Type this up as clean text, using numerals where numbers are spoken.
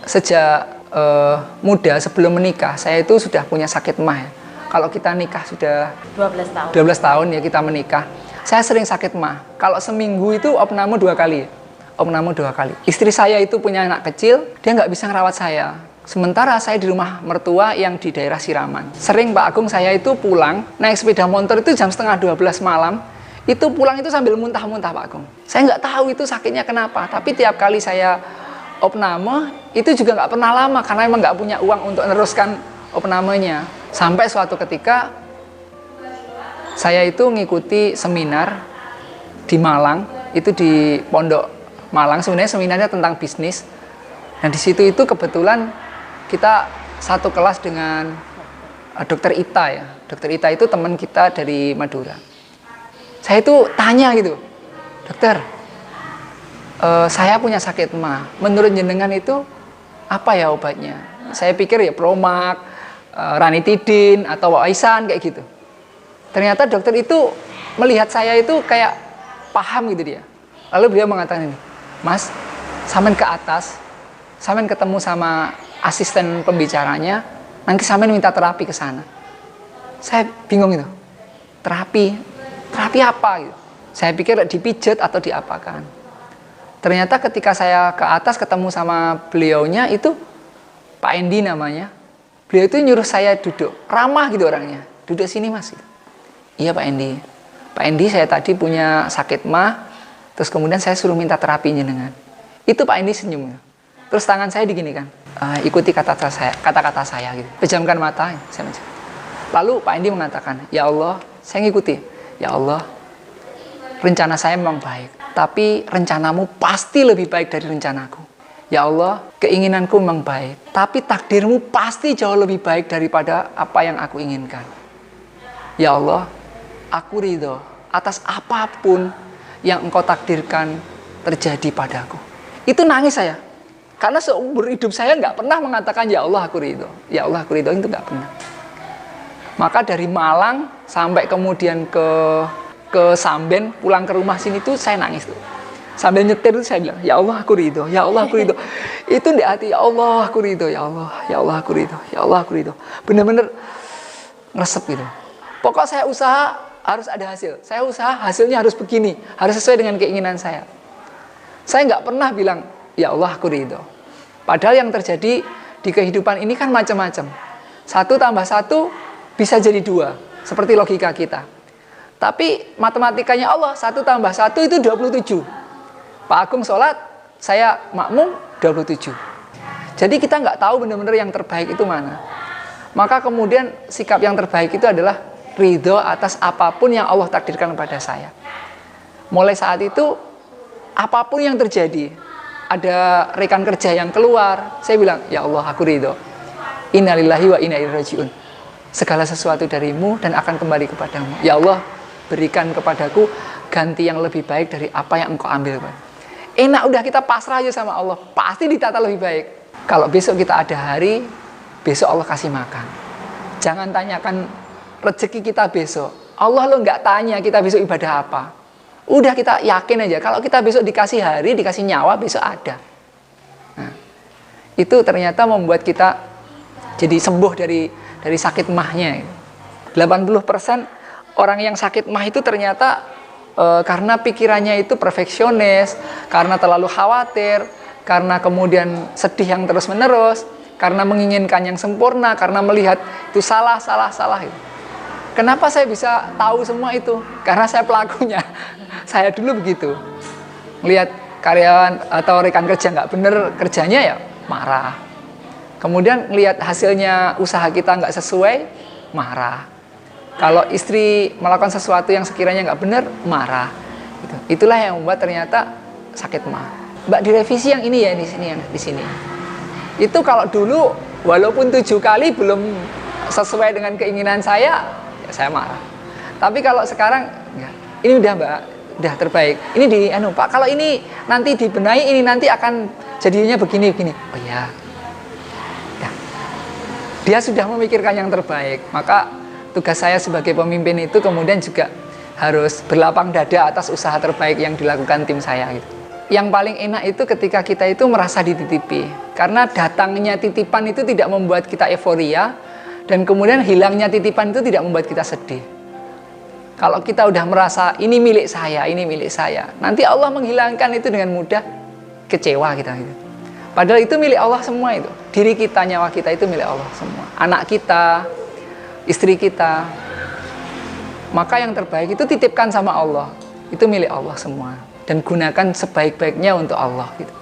sejak muda sebelum menikah, saya itu sudah punya sakit mah ya. Kalau kita nikah sudah 12 tahun ya kita menikah. Saya sering sakit mah. Kalau seminggu itu opname 2 kali. Opname 2 kali. Istri saya itu punya anak kecil, dia nggak bisa ngerawat saya. Sementara saya di rumah mertua yang di daerah Siraman. Sering Pak Agung saya itu pulang, naik sepeda motor itu jam setengah 12 malam. Itu pulang itu sambil muntah-muntah Pak Agung. Saya nggak tahu itu sakitnya kenapa. Tapi tiap kali saya opname, itu juga nggak pernah lama. Karena emang nggak punya uang untuk meneruskan opnamenya. Sampai suatu ketika saya itu ngikuti seminar di Malang, itu di Pondok Malang, sebenarnya seminarnya tentang bisnis. Nah di situ itu kebetulan kita satu kelas dengan Dokter Ita ya. Dokter Ita itu teman kita dari Madura. Saya itu tanya gitu, dokter, saya punya sakit mah. Menurut jenengan itu apa ya obatnya? Saya pikir ya Promak, ranitidin atau waisan kayak gitu. Ternyata dokter itu melihat saya itu kayak paham gitu dia. Lalu beliau mengatakan ini, Mas, sampean ke atas, sampean ketemu sama asisten pembicaranya, nanti sampean minta terapi ke sana. Saya bingung itu. Terapi apa gitu. Saya pikir dipijat atau diapakan. Ternyata ketika saya ke atas ketemu sama beliaunya itu Pak Endi namanya. Beliau itu nyuruh saya duduk, ramah gitu orangnya. Duduk sini Mas. Gitu. Iya Pak Endi. Pak Endi saya tadi punya sakit mah, terus kemudian saya suruh minta terapi jenengan. Itu Pak Endi senyum. Terus tangan saya diginikan. Ikuti kata-kata saya gitu. Pejamkan mata. Saya menjawab. Lalu Pak Endi mengatakan, ya Allah, saya ngikuti. Ya Allah, rencana saya memang baik. Tapi rencanamu pasti lebih baik dari rencanaku. Ya Allah, keinginanku memang baik. Tapi takdirmu pasti jauh lebih baik daripada apa yang aku inginkan. Ya Allah, aku ridho atas apapun yang engkau takdirkan terjadi padaku. Itu nangis saya. Karena seumur hidup saya nggak pernah mengatakan, ya Allah aku ridho. Ya Allah aku ridho, itu nggak pernah. Maka dari Malang sampai kemudian ke Samben, pulang ke rumah sini tuh saya nangis tuh. Sambil nyetir itu saya bilang, ya Allah aku ridho, ya Allah aku ridho. Itu di hati, ya Allah aku ridho, ya Allah aku ridho, ya Allah aku ridho. Bener-bener ngeresep gitu. Pokok saya usaha harus ada hasil. Saya usaha hasilnya harus begini, harus sesuai dengan keinginan saya. Saya nggak pernah bilang, ya Allah aku ridho. Padahal yang terjadi di kehidupan ini kan macam-macam. 1 tambah 1 bisa jadi 2, seperti logika kita. Tapi matematikanya Allah, 1 tambah 1 itu 27. Pak Agung sholat, saya makmum 27. Jadi kita nggak tahu benar-benar yang terbaik itu mana. Maka kemudian sikap yang terbaik itu adalah ridho atas apapun yang Allah takdirkan kepada saya. Mulai saat itu, apapun yang terjadi, ada rekan kerja yang keluar, saya bilang, ya Allah aku ridho. Innalillahi wa inna ilaihi rajiun. Segala sesuatu darimu dan akan kembali kepadamu. Ya Allah, berikan kepadaku ganti yang lebih baik dari apa yang engkau ambil. Enak udah kita pasrah aja sama Allah, pasti ditata lebih baik. Kalau besok kita ada hari, besok Allah kasih makan. Jangan tanyakan rezeki kita besok. Allah lo nggak tanya kita besok ibadah apa. Udah kita yakin aja, kalau kita besok dikasih hari, dikasih nyawa, besok ada. Nah, itu ternyata membuat kita jadi sembuh dari sakit mahnya. 80% orang yang sakit mah itu ternyata karena pikirannya itu perfeksionis, karena terlalu khawatir, karena kemudian sedih yang terus-menerus, karena menginginkan yang sempurna, karena melihat itu salah gitu. Kenapa saya bisa tahu semua itu? Karena saya pelakunya. Saya dulu begitu. Melihat karyawan atau rekan kerja nggak bener kerjanya ya marah. Kemudian melihat hasilnya usaha kita nggak sesuai, marah. Kalau istri melakukan sesuatu yang sekiranya nggak benar, marah. Gitu. Itulah yang membuat ternyata sakit mah. Mbak direvisi yang ini ya di sini. Itu kalau dulu walaupun 7 kali belum sesuai dengan keinginan saya, ya saya marah. Tapi kalau sekarang, ya, ini udah Mbak, udah terbaik. Ini Pak, kalau ini nanti dibenahi, ini nanti akan jadinya begini. Oh ya. Dia sudah memikirkan yang terbaik, maka tugas saya sebagai pemimpin itu kemudian juga harus berlapang dada atas usaha terbaik yang dilakukan tim saya gitu. Yang paling enak itu ketika kita itu merasa dititipi. Karena datangnya titipan itu tidak membuat kita euforia, dan kemudian hilangnya titipan itu tidak membuat kita sedih. Kalau kita udah merasa ini milik saya, nanti Allah menghilangkan itu dengan mudah, kecewa kita gitu. Padahal itu milik Allah semua itu. Diri kita, nyawa kita itu milik Allah semua. Anak kita, istri kita. Maka yang terbaik itu titipkan sama Allah. Itu milik Allah semua. Dan gunakan sebaik-baiknya untuk Allah gitu.